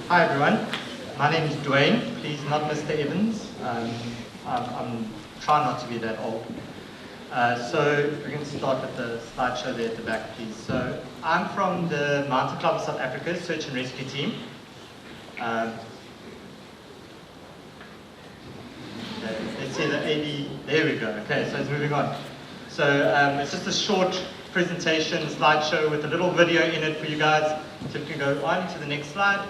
Hi everyone, my name is Dwayne, please not Mr. Evans. I'm trying not to be that old. So we can start with the slideshow there at the back, please. So I'm from the Mountain Club of South Africa Search and Rescue Team. Let's see the AD, there we go. Okay, so it's moving on. So it's just a short presentation slideshow with a little video in it for you guys. So you can go on to the next slide.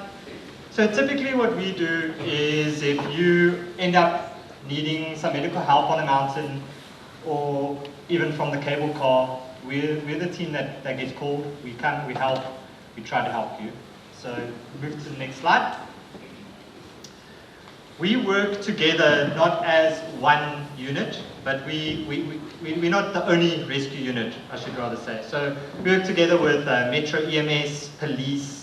So typically what we do is if you end up needing some medical help on a mountain or even from the cable car, we're the team that gets called. We come, we help, we try to help you. So move to the next slide. We work together not as one unit, but we're not the only rescue unit, I should rather say. So we work together with Metro EMS, police,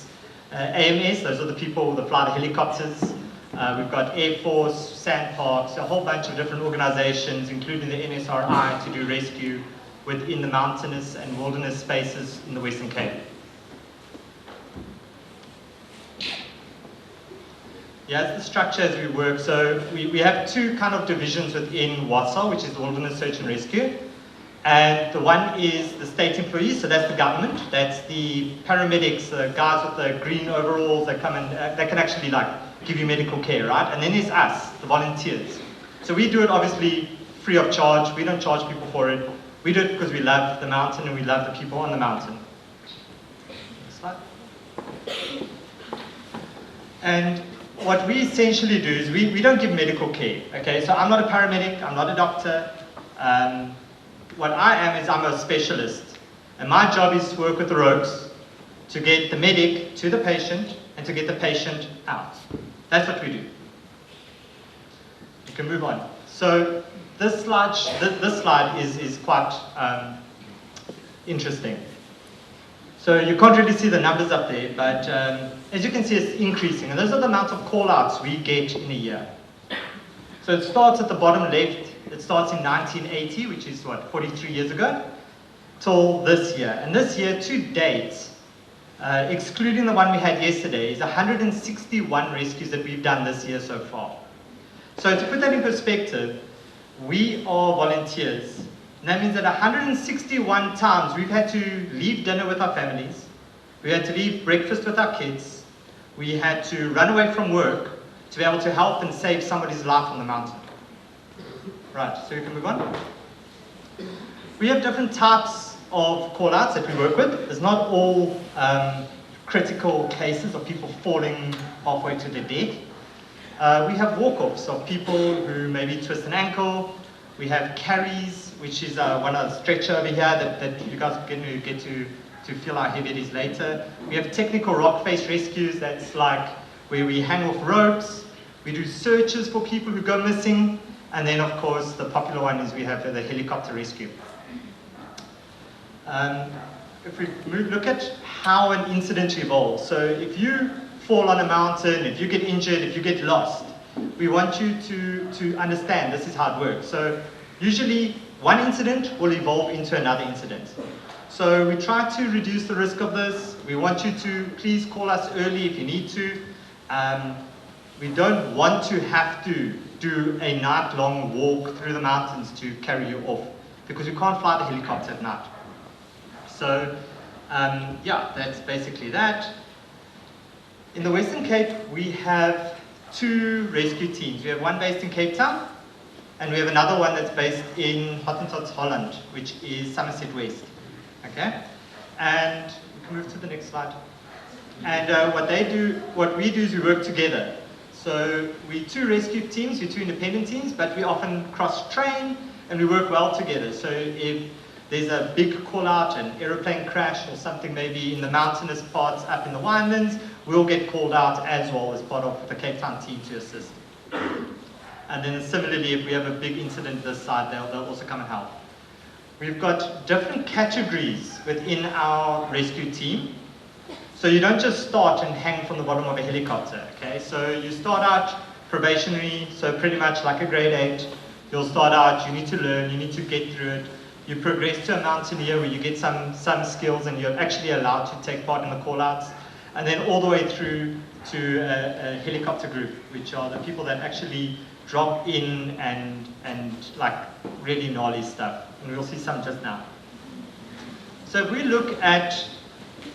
AMS, those are the people that fly the helicopters. We've got Air Force, sand parks, a whole bunch of different organizations, including the NSRI, to do rescue within the mountainous and wilderness spaces in the Western Cape. Yeah, that's the structure as we work. So we have two kind of divisions within WASA, which is the Wilderness Search and Rescue. And the one is the state employees, so that's the government. That's the paramedics, the guys with the green overalls that come and they can actually like give you medical care, right? And then there's us, the volunteers. So we do it obviously free of charge. We don't charge people for it. We do it because we love the mountain and we love the people on the mountain. Next slide. And what we essentially do is we don't give medical care, okay? So I'm not a paramedic, I'm not a doctor. What I am is I'm a specialist. And my job is to work with the ropes to get the medic to the patient and to get the patient out. That's what we do. You can move on. So this slide is quite interesting. So you can't really see the numbers up there, but as you can see, it's increasing. And those are the amount of call-outs we get in a year. So it starts at the bottom left. It starts in 1980, which is what, 43 years ago, till this year. And this year, to date, excluding the one we had yesterday, is 161 rescues that we've done this year so far. So to put that in perspective, we are volunteers. And that means that 161 times we've had to leave dinner with our families, we had to leave breakfast with our kids, we had to run away from work to be able to help and save somebody's life on the mountain. Right, so we can move on. We have different types of call-outs that we work with. It's not all critical cases of people falling halfway to their death. We have walk-offs of people who maybe twist an ankle. We have carries, which is one of the stretcher over here that you guys get to feel how heavy it is later. We have technical rock face rescues, that's like where we hang off ropes. We do searches for people who go missing. And then, of course, the popular one is we have the helicopter rescue. If we look at how an incident evolves, so if you fall on a mountain, if you get injured, if you get lost, we want you to understand this is how it works. So usually one incident will evolve into another incident. So we try to reduce the risk of this. We want you to please call us early if you need to. We don't want to have to do a night-long walk through the mountains to carry you off because you can't fly the helicopter at night. So yeah, that's basically that. In the Western Cape, we have two rescue teams. We have one based in Cape Town, and we have another one that's based in Hottentots, Holland, which is Somerset West. Okay? And we can move to the next slide. And what we do is we work together. So we're two rescue teams, we're two independent teams, but we often cross-train and we work well together. So if there's a big call-out, an aeroplane crash or something maybe in the mountainous parts up in the winelands, we'll get called out as well as part of the Cape Town team to assist. And then similarly, if we have a big incident this side, they'll also come and help. We've got different categories within our rescue team. So you don't just start and hang from the bottom of a helicopter, okay? So you start out probationary, so pretty much like a grade 8. You'll start out, you need to learn, you need to get through it. You progress to a mountaineer where you get some skills and you're actually allowed to take part in the call-outs. and then all the way through to a helicopter group, which are the people that actually drop in and like really gnarly stuff. And we'll see some just now. So if we look at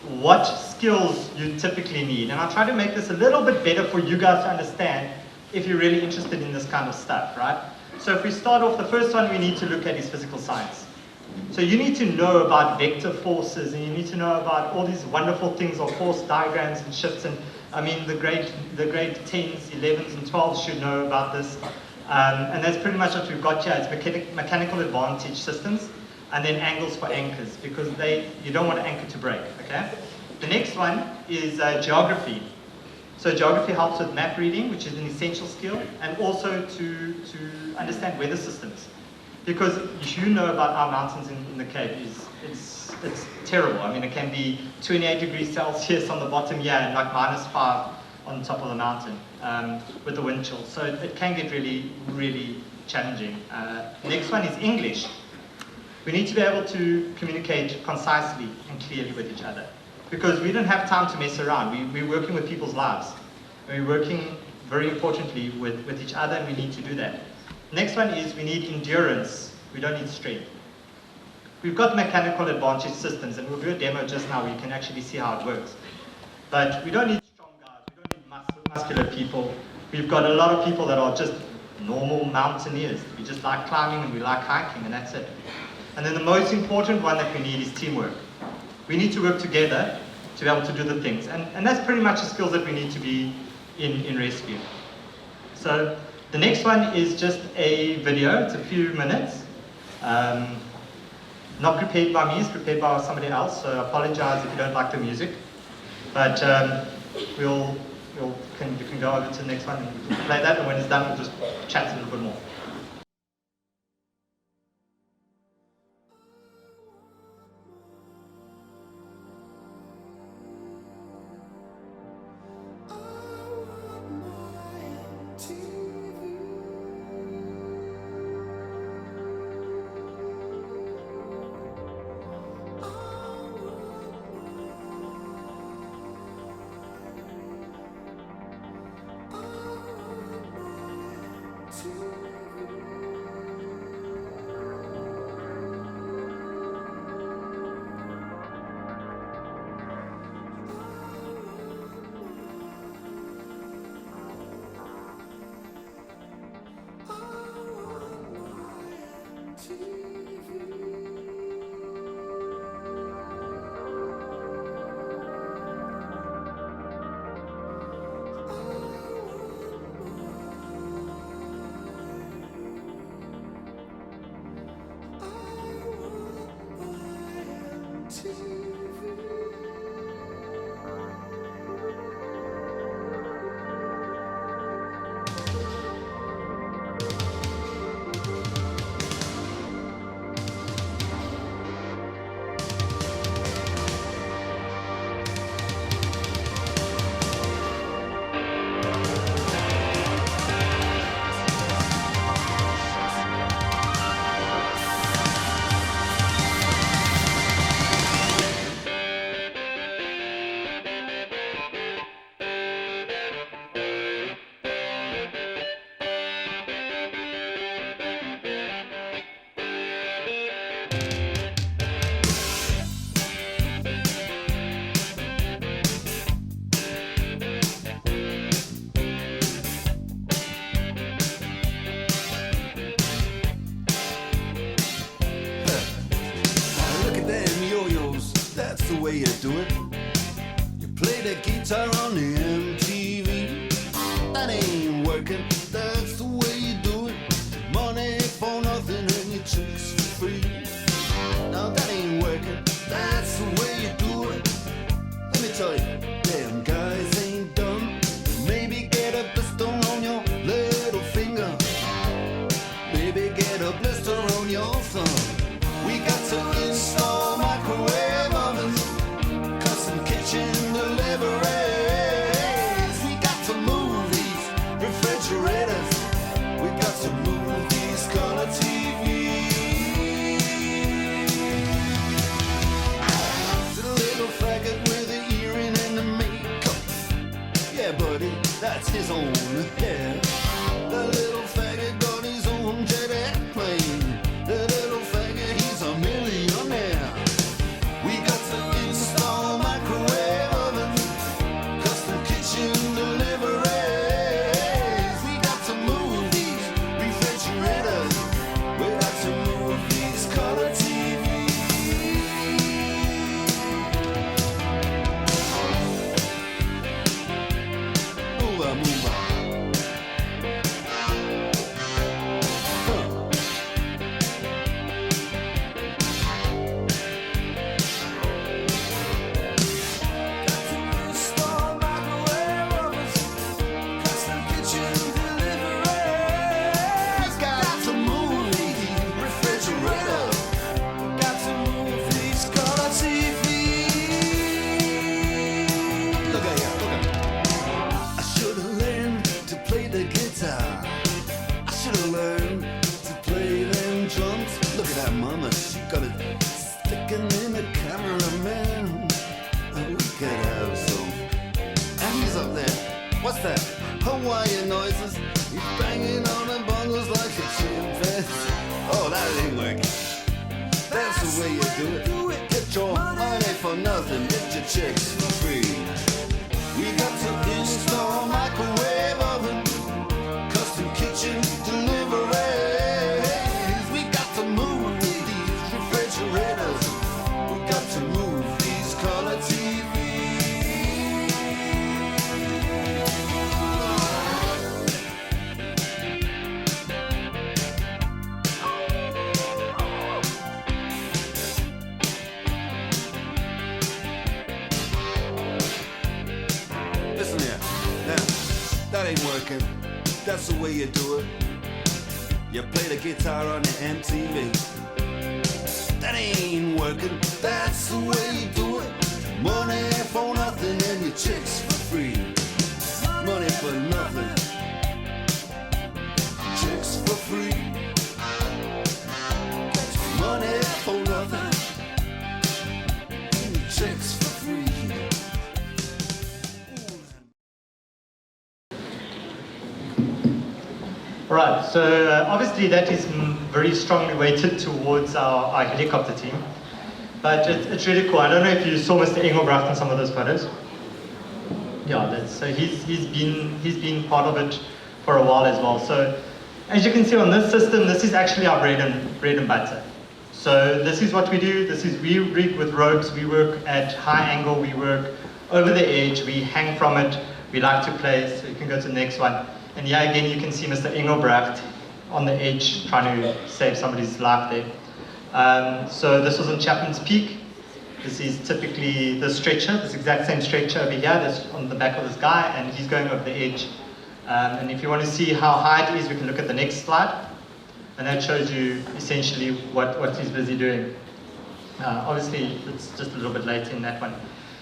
what skills you typically need, and I'll try to make this a little bit better for you guys to understand if you're really interested in this kind of stuff, right? So if we start off, the first one we need to look at is physical science. So you need to know about vector forces, and you need to know about all these wonderful things of force diagrams and shifts, and I mean the grade 10s, 11s, and 12s should know about this. And that's pretty much what we've got here. It's mechanical advantage systems, and then angles for anchors, because you don't want an anchor to break, okay? The next one is geography. So geography helps with map reading, which is an essential skill, and also to understand weather systems. Because you know about our mountains in the Cape, it's terrible. I mean, it can be 28 degrees Celsius on the bottom here and like -5 on top of the mountain with the wind chill. So it can get really, really challenging. Next one is English. We need to be able to communicate concisely and clearly with each other, because we don't have time to mess around. We're working with people's lives. We're working, very importantly, with each other, and we need to do that. Next one is we need endurance. We don't need strength. We've got mechanical advantage systems, and we'll do a demo just now where you can actually see how it works. But we don't need strong guys. We don't need muscular people. We've got a lot of people that are just normal mountaineers. We just like climbing and we like hiking, and that's it. And then the most important one that we need is teamwork. We need to work together to be able to do the things. And that's pretty much the skills that we need to be in rescue. So the next one is just a video. It's a few minutes. Not prepared by me, it's prepared by somebody else, so I apologize if you don't like the music. But you can go over to the next one and we can play that, and when it's done we'll just chat a little bit more. That's the way you do it. You play the guitar on the MTV. That ain't working. That's the way you do it. Money for nothing and your chicks for free. Now that ain't working. That's the way you do it. Let me tell you, damn guys ain't dumb. Maybe get a blister on your little finger. Maybe get a blister on your thumb. We got to install microwave ovens, custom kitchen deliveries. We got to move these refrigerators. We got to move these color TVs. The little faggot with the earring and the Yeah, buddy, that's his own hair. The little faggot got his own jet airplane. The little faggot, he's a millionaire. We got to install microwave oven, custom kitchen deliveries. We got to move these refrigerators. We got to move these color TVs. Move on, move on. What's that? Hawaiian noises. He's banging on the bongos like a chimpanzee. Oh, that ain't working. That's the way you do it. Get your money for nothing. Get your chicks for free. We got to install microwave oven, custom kitchen deliveries. We got to move these refrigerators. We got to move these color TVs. That ain't working. That's the way you do it. You play the guitar on the MTV. That ain't working. That's the way you do it. Money for nothing and your chicks for free. Money for nothing. Chicks for free. Money for nothing. Chicks for free. Right, so obviously that is very strongly weighted towards our helicopter team, but it's really cool. I don't know if you saw Mr. Engelbrecht in some of those photos. Yeah, so he's been part of it for a while as well. So as you can see on this system, this is actually our bread and butter. So this is what we do. We rig with ropes. We work at high angle. We work over the edge. We hang from it. We like to play. So you can go to the next one. And yeah, again, you can see Mr. Engelbrecht on the edge trying to save somebody's life there. So this was on Chapman's Peak. This is typically the stretcher, this exact same stretcher over here that's on the back of this guy, and he's going over the edge. And if you want to see how high it is, we can look at the next slide. And that shows you essentially what he's busy doing. Obviously, it's just a little bit later in that one.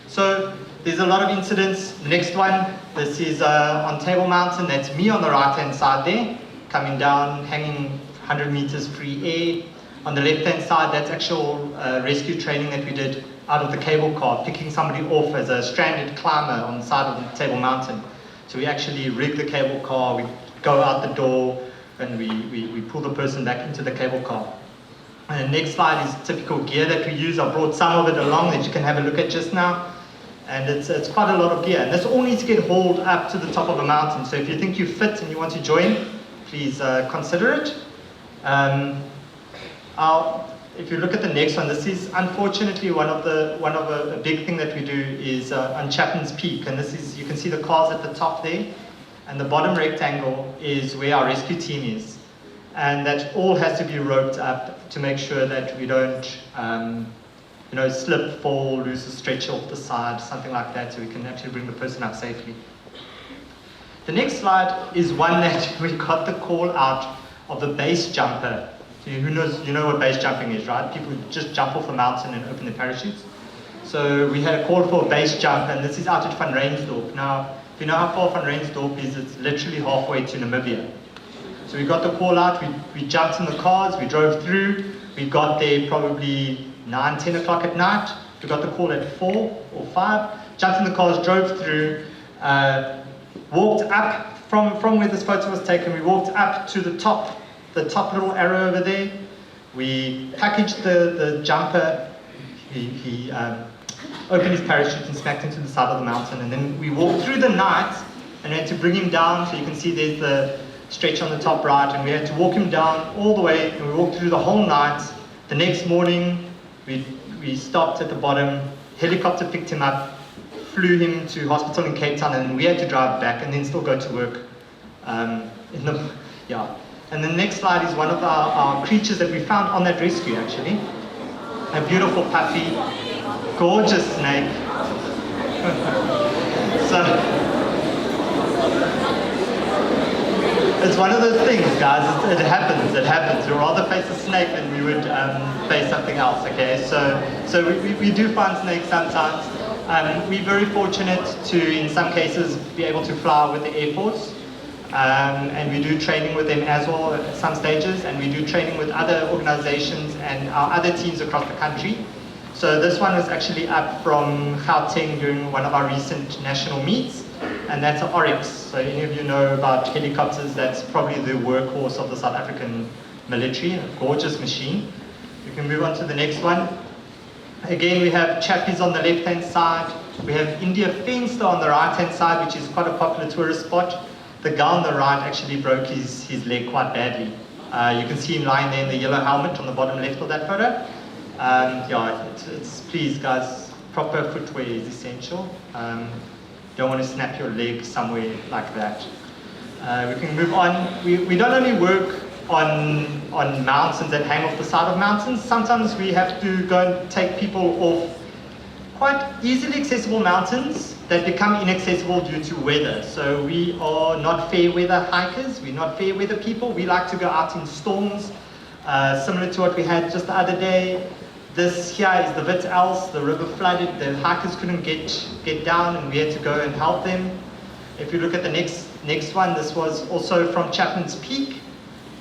So there's a lot of incidents. The next one, this is on Table Mountain. That's me on the right-hand side there, coming down, hanging 100 meters free air. On the left-hand side, that's actual rescue training that we did out of the cable car, picking somebody off as a stranded climber on the side of the Table Mountain. So we actually rig the cable car, we go out the door, and we pull the person back into the cable car. And the next slide is typical gear that we use. I brought some of it along that you can have a look at just now. And it's quite a lot of gear. And this all needs to get hauled up to the top of a mountain. So if you think you fit and you want to join, please consider it. If you look at the next one, this is unfortunately one of a big thing that we do is on Chapman's Peak. And this is, you can see the cars at the top there. And the bottom rectangle is where our rescue team is. And that all has to be roped up to make sure that we don't slip, fall, lose a stretcher off the side, something like that, so we can actually bring the person up safely. The next slide is one that we got the call out of the base jumper. So you know what base jumping is, right? People just jump off the mountain and open their parachutes. So we had a call for a base jump, and this is out at Van Rensdorp. Now, if you know how far Van Rensdorp is, it's literally halfway to Namibia. So we got the call out, we jumped in the cars, we drove through, we got there probably 9, 10 o'clock at night. We got the call at 4 or 5, jumped in the cars, drove through. walked up from where this photo was taken. We walked up to the top little arrow over there. We packaged the jumper. He opened his parachute and smacked into the side of the mountain, and then we walked through the night and we had to bring him down. So you can see there's the stretch on the top right, and we had to walk him down all the way, and we walked through the whole night. The next morning we stopped at the bottom, helicopter picked him up, flew him to hospital in Cape Town, and we had to drive back and then still go to work. And the next slide is one of our creatures that we found on that rescue, actually. A beautiful puppy, gorgeous snake. So it's one of those things, guys. It happens. We'd rather face a snake than we would face something else. Okay, so we do find snakes sometimes. We're very fortunate to, in some cases, be able to fly with the Air Force. And we do training with them as well at some stages, and we do training with other organizations and our other teams across the country. So this one was actually up from Gauteng during one of our recent national meets, and that's an Oryx. So any of you know about helicopters, that's probably the workhorse of the South African military, a gorgeous machine. We can move on to the next one. Again, we have Chappies on the left-hand side. We have India Fenster on the right-hand side, which is quite a popular tourist spot. The guy on the right actually broke his leg quite badly. You can see him lying there in the yellow helmet on the bottom left of that photo. Please guys, proper footwear is essential. Don't want to snap your leg somewhere like that. We can move on. We don't only work on mountains that hang off the side of mountains. Sometimes we have to go and take people off quite easily accessible mountains that become inaccessible due to weather. So we are not fair weather hikers, we're not fair weather people. We like to go out in storms, similar to what we had just the other day. This here is the Wit Els, the river flooded, the hikers couldn't get down and we had to go and help them. If you look at the next one, this was also from Chapman's Peak,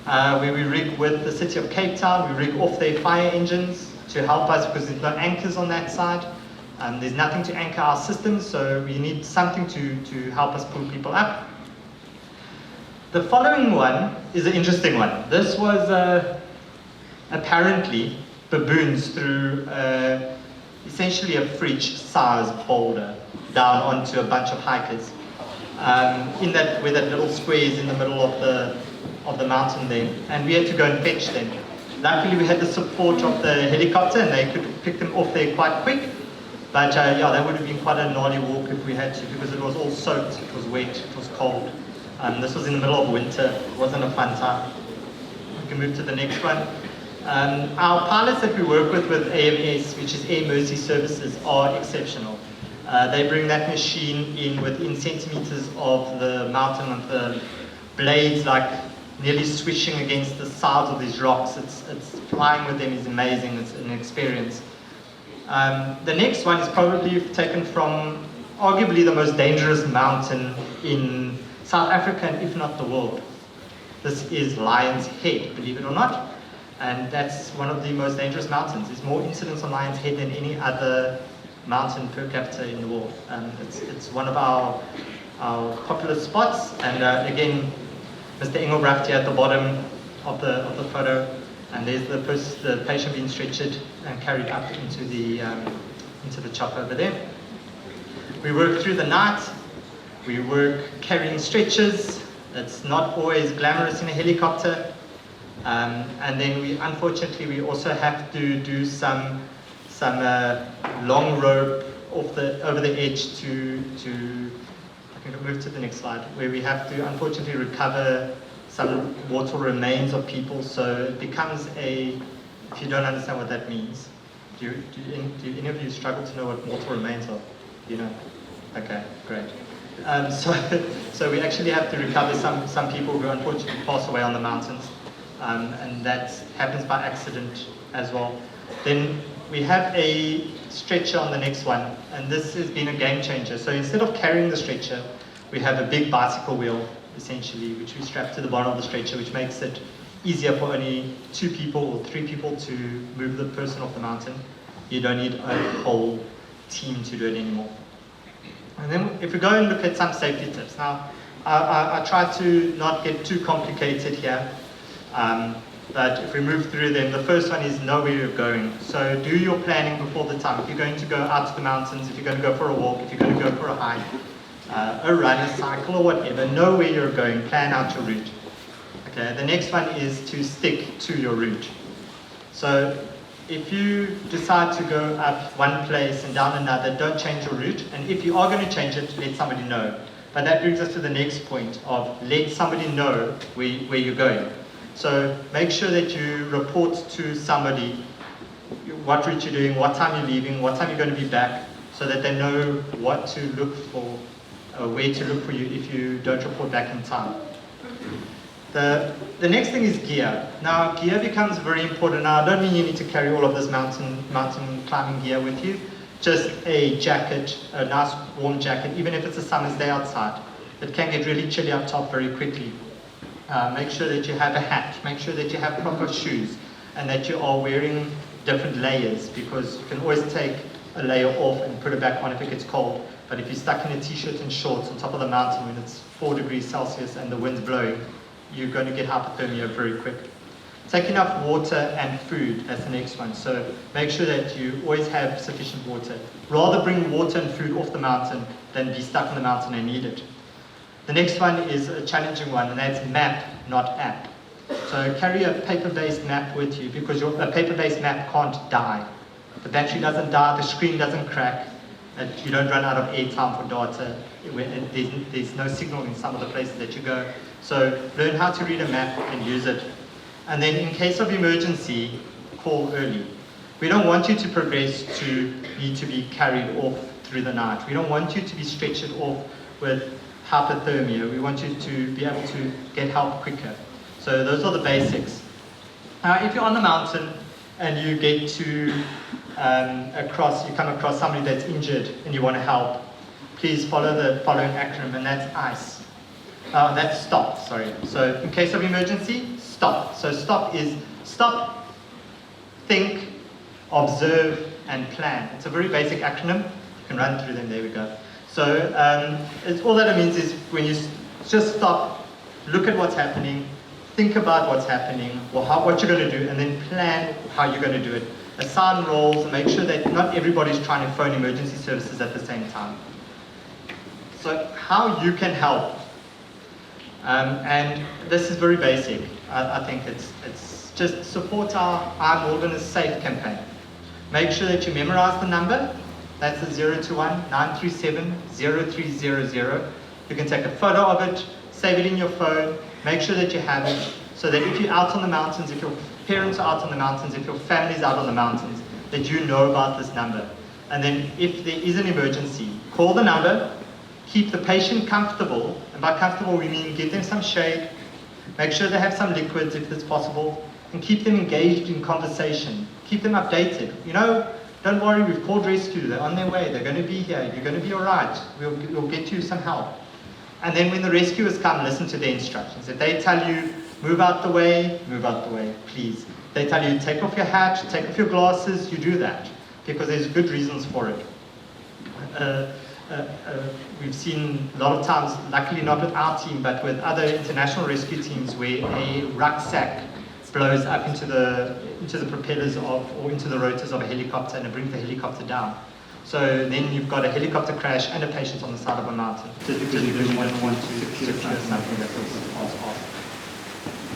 where we rig with the city of Cape Town. We rig off their fire engines to help us because there's no anchors on that side. There's nothing to anchor our systems, so we need something to help us pull people up. The following one is an interesting one. This was apparently baboons through essentially a fridge-sized boulder down onto a bunch of hikers. Where that little square is in the middle of the mountain there, and we had to go and fetch them. Luckily, we had the support of the helicopter, and they could pick them off there quite quick. But that would have been quite a gnarly walk if we had to, because it was all soaked, it was wet, it was cold. This was in the middle of winter, it wasn't a fun time. We can move to the next one. Our pilots that we work with AMS, which is Air Mercy Services, are exceptional. They bring that machine in within centimeters of the mountain, with the blades like nearly swishing against the sides of these rocks. It's flying with them is amazing, it's an experience. The next one is probably taken from arguably the most dangerous mountain in South Africa, and if not the world. This is Lion's Head, believe it or not, and that's one of the most dangerous mountains. There's more incidents on Lion's Head than any other mountain per capita in the world. It's one of our popular spots, and again, Mr. Engelbrecht here at the bottom of the photo. And there's the patient being stretchered and carried up into the chopper over there. We work through the night. We work carrying stretchers. It's not always glamorous in a helicopter. And then unfortunately we also have to do some long rope over the edge to I can move to the next slide, where we have to unfortunately recover some mortal remains of people. So it becomes if you don't understand what that means, do any of you struggle to know what mortal remains are? You know? Okay, great. So we actually have to recover some people who unfortunately pass away on the mountains, and that happens by accident as well. Then we have a stretcher on the next one, and this has been a game changer. So instead of carrying the stretcher, we have a big bicycle wheel, essentially, which we strap to the bottom of the stretcher, which makes it easier for only 2 people or 3 people to move the person off the mountain. You don't need a whole team to do it anymore. And then if we go and look at some safety tips. Now, I try to not get too complicated here, but if we move through them, the first one is know where you're going. So do your planning before the time. If you're going to go out to the mountains, if you're going to go for a walk, if you're going to go for a hike, a run, a cycle, or whatever, know where you're going, plan out your route. Okay, the next one is to stick to your route. So if you decide to go up one place and down another, don't change your route. And if you are going to change it, let somebody know. But that brings us to the next point of let somebody know where you're going. So make sure that you report to somebody what route you're doing, what time you're leaving, what time you're going to be back, so that they know what to look for, where to look for you if you don't report back in time. The next thing is gear. Now, gear becomes very important. Now, I don't mean you need to carry all of this mountain climbing gear with you. Just a jacket, a nice warm jacket, even if it's a summer's day outside. It can get really chilly up top very quickly. Make sure that you have a hat. Make sure that you have proper shoes and that you are wearing different layers, because you can always take a layer off and put it back on if it gets cold. But if you're stuck in a t-shirt and shorts on top of the mountain when it's 4 degrees Celsius and the wind's blowing, you're going to get hypothermia very quick. Take enough water and food, that's the next one. So make sure that you always have sufficient water. Rather bring water and food off the mountain than be stuck on the mountain and need it. The next one is a challenging one, and that's map, not app. So carry a paper-based map with you, because a paper-based map can't die. The battery doesn't die, the screen doesn't crack, you don't run out of airtime for data. There's no signal in some of the places that you go. So learn how to read a map and use it. And then in case of emergency, call early. We don't want you to progress to need to be carried off through the night. We don't want you to be stretched off with hypothermia. We want you to be able to get help quicker. So those are the basics. Now, if you're on the mountain and you get to you come across somebody that's injured and you want to help, please follow the following acronym, and that's ICE. That's STOP, sorry. So in case of emergency, STOP. So STOP is stop, think, observe, and plan. It's a very basic acronym. You can run through them, there we go. So all that it means is when you just stop, look at what's happening, think about what's happening, or what you're going to do, and then plan how you're going to do it. Assign roles, and make sure that not everybody's trying to phone emergency services at the same time. So how you can help. And this is very basic. I think it's just support our I'm Wilderness Safe campaign. Make sure that you memorize the number. That's the 021-937-0300. You can take a photo of it, save it in your phone, make sure that you have it, so that if you're out on the mountains, if your parents are out on the mountains, if your family's out on the mountains, that you know about this number. And then if there is an emergency, call the number, keep the patient comfortable, and by comfortable we mean give them some shade, make sure they have some liquids if it's possible, and keep them engaged in conversation, keep them updated. You know, don't worry, we've called rescue, they're on their way, they're going to be here, you're going to be alright, we'll get you some help. And then when the rescuers come, listen to their instructions. If they tell you, move out the way, please. If they tell you, take off your hat, take off your glasses, you do that, because there's good reasons for it. We've seen a lot of times, luckily not with our team, but with other international rescue teams, where a rucksack blows up into the propellers or into the rotors of a helicopter, and it brings the helicopter down. So then you've got a helicopter crash and a patient on the side of a mountain, just because you really don't want to secure something that was off.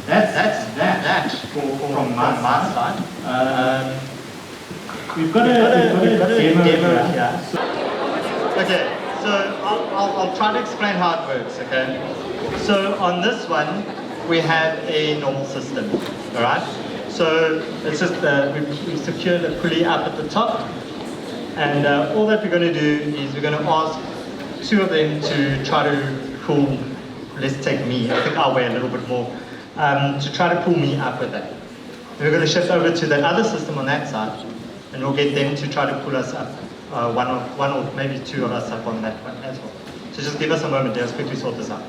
That's that from my side. We've got a demo here. Okay, so I'll try to explain how it works, okay? So on this one, we have a normal system, all right? So it's just, we've secured a pulley up at the top, and all that we're going to do is we're going to ask two of them to try to pull, let's take me, I think I'll weigh a little bit more, to try to pull me up with that. And we're going to shift over to that other system on that side, and we'll get them to try to pull us up. One or maybe two of us up on that one as well. So just give us a moment, let's quickly sort this out.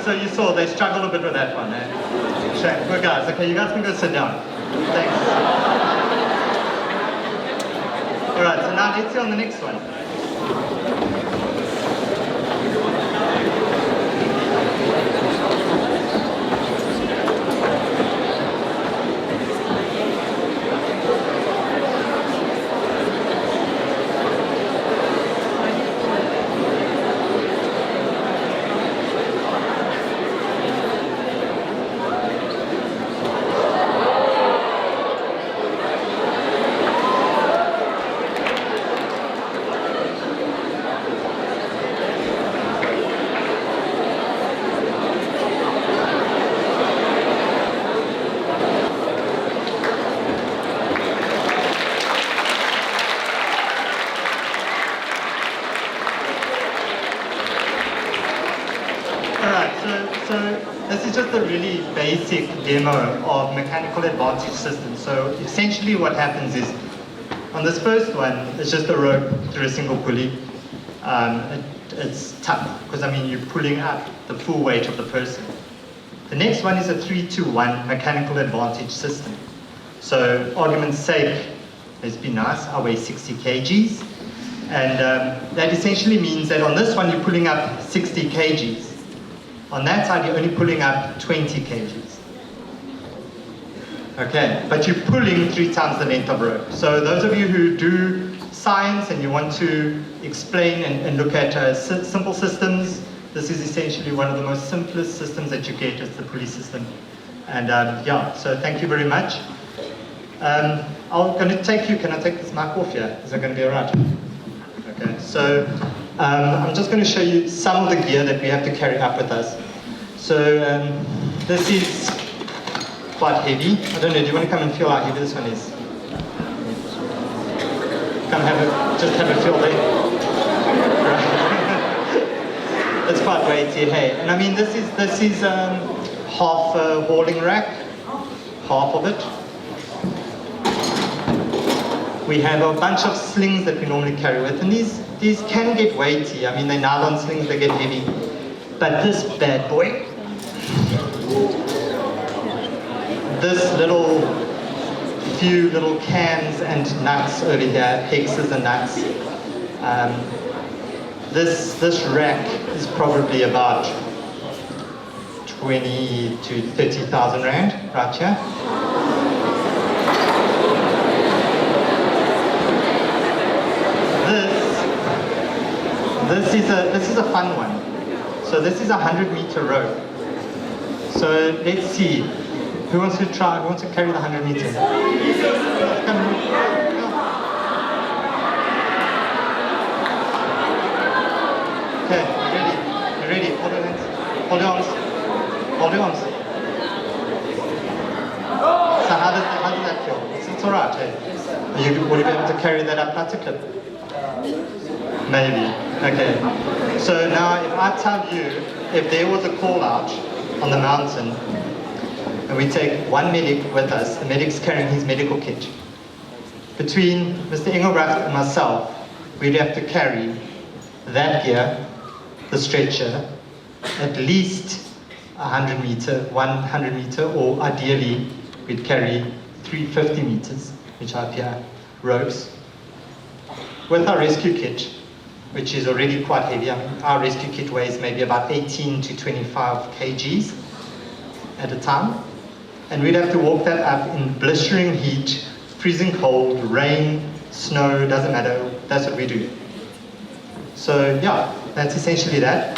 so you saw they struggled a bit with that one, eh? Shame. Poor guys. Okay, you guys can go sit down. Thanks. All right, so now let's see on the next one. So this is just a really basic demo of mechanical advantage systems. So essentially what happens is, on this first one, it's just a rope through a single pulley. It's tough, because I mean you're pulling up the full weight of the person. The next one is a 3-2-1 mechanical advantage system. So argument's sake, let's be nice, I weigh 60 kgs. And that essentially means that on this one you're pulling up 60 kgs. On that side, you're only pulling up 20 kgs. Okay, but you're pulling 3 times the length of rope. So those of you who do science and you want to explain and look at simple systems, this is essentially one of the most simplest systems that you get. It's the pulley system. And yeah, so thank you very much. I'm going to take you, can I take this mic off here? Is that going to be all right? Okay, so I'm just going to show you some of the gear that we have to carry up with us. So this is quite heavy. I don't know, do you want to come and feel how heavy this one is? Come just have a feel there. Right. It's quite weighty, hey. And I mean, this is half a hauling rack, half of it. We have a bunch of slings that we normally carry with, and these can get weighty. I mean, they're nylon slings, they get heavy. But this bad boy, this few little cans and nuts over here, hexes and nuts, this rack is probably about 20 to 30,000 rand right here. This is a fun one. So this is a 100-meter rope. So let's see. Who wants to try? Who wants to carry the 100 meters? Okay, you ready? Hold your hands. Hold your arms. Hold your arms. So how does that feel? It's all right, eh? Will you be able to carry that up Platiclip? Maybe. Okay. So now if I tell you, if there was a call out on the mountain, and we take one medic with us, the medic's carrying his medical kit. Between Mr. Engelbrecht and myself, we'd have to carry that gear, the stretcher, at least 100 meter, or ideally we'd carry 350 meters, which are up here, ropes, with our rescue kit, which is already quite heavy. I mean, our rescue kit weighs maybe about 18 to 25 kgs at a time. And we'd have to walk that up in blistering heat, freezing cold, rain, snow, doesn't matter. That's what we do. So yeah, that's essentially that.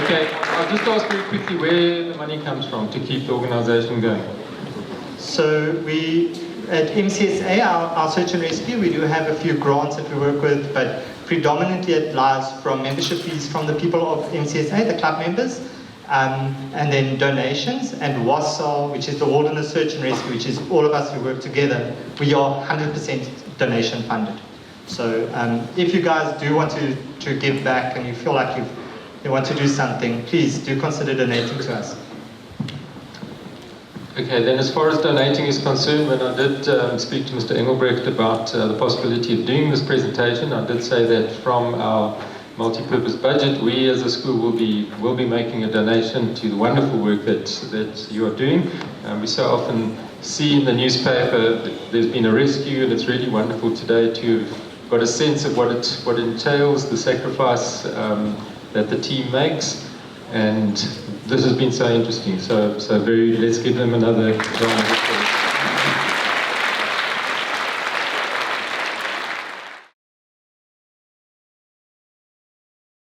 Okay, I'll just ask very quickly where the money comes from to keep the organization going. So we, at MCSA, our search and rescue, we do have a few grants that we work with, but predominantly it lies from membership fees from the people of MCSA, the club members, and then donations, and WASA, which is the Wilderness Search and Rescue, which is all of us who work together. We are 100% donation funded. So if you guys do want to give back and you feel like you want to do something, please do consider donating to us. Okay, then as far as donating is concerned, when I did speak to Mr. Engelbrecht about the possibility of doing this presentation, I did say that from our multi-purpose budget, we as a school will be making a donation to the wonderful work that you are doing. We so often see in the newspaper that there's been a rescue, and it's really wonderful today to have got a sense of what it entails, the sacrifice that the team makes, and this has been so interesting. So let's give them another round of applause.